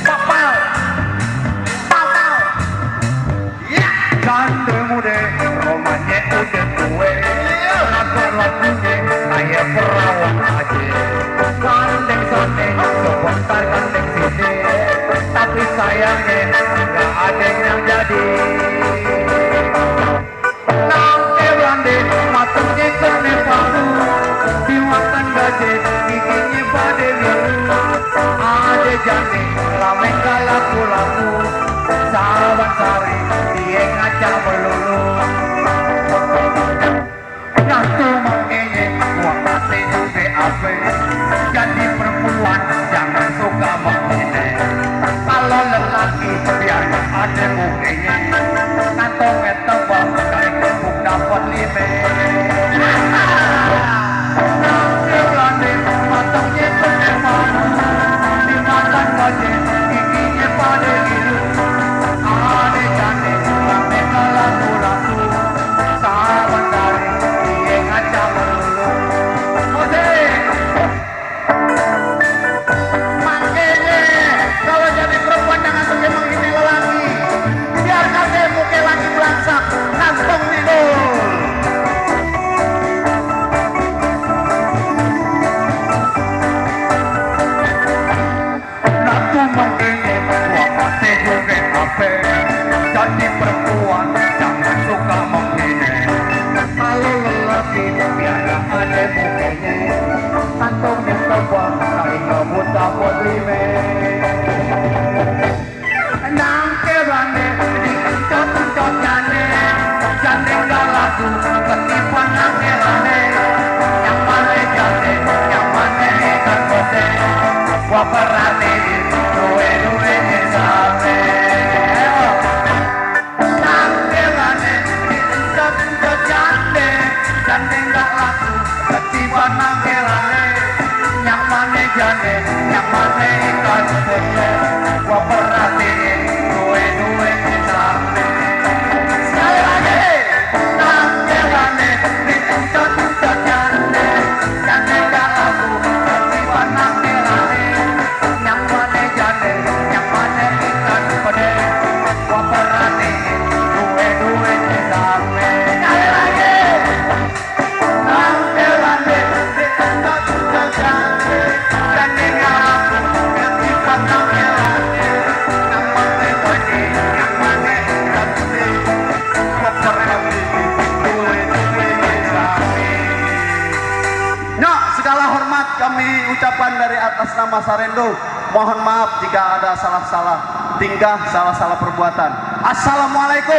Papal, papal. Ya, gande mude, romanya udah tua. Lagu-lagunya kayak perawan aja. Gandeng soneng, sebentar gandeng sini. Tapi sayangnya nggak ada yang jadi. Nanti berande, matanya kene paru. Dimakan gaje, giginya pada biru. Ada jani, lame laku-laku. Sahabat sari, dia ngaca melulu. Nanti makanya, gua kasih BAP. Jadi perempuan, jangan suka menghina. Kalau lelaki, biar ada buktinya. Kantongnya tebal, dari gebuk dapat 5. Nanti berani, matangnya kena malu. Dimakan gaje, giginya pada biru. Ada jani, lame laku-laku. Sahabat dari, dia ngaca melulu. Makanya, kalau jadi perempuan jangan suka menghina lelaki. Biarkan dia muka laki belangsak, kantong tidur. Natu menghina, gua kasih juga apa. Jadi perempuan jangan suka menghina. Kalau lelaki biar ada mukanya. Kantongnya tebal, kain ngebut dapat 5. Nangke bande, dikencot-kencot jane. Jane gak laku, ketipan nangkelane. Yang mana jane, yang mana ikan kote. Gua perhatiin, duwe-duwenya same. Nangke bande, dikencot-kencot jane. Jane gak laku, ketipan nangkelane. Yang mana jane, yang mana ikan kote. Gua perhatiin, duwe-duwenya same. Sekali lagi, nangkelane, dikencot-kencot jane. Jane gak laku, ketipan nangkelane. Yang mana jane, yang mana ikan kote. Gua perhatiin, duwe-duwenya same. Sekali lagi, nangkelane, dikencot-kencot jane. Jane gak laku, ketipan nangkelane. Yang mana jane, yang mana ikan kote. Gua perhatiin, duwe-duwenya same. Ya, segala hormat kami ucapkan dari atas nama Sarendo. Mohon maaf jika ada salah-salah tingkah, salah-salah perbuatan. Assalamualaikum.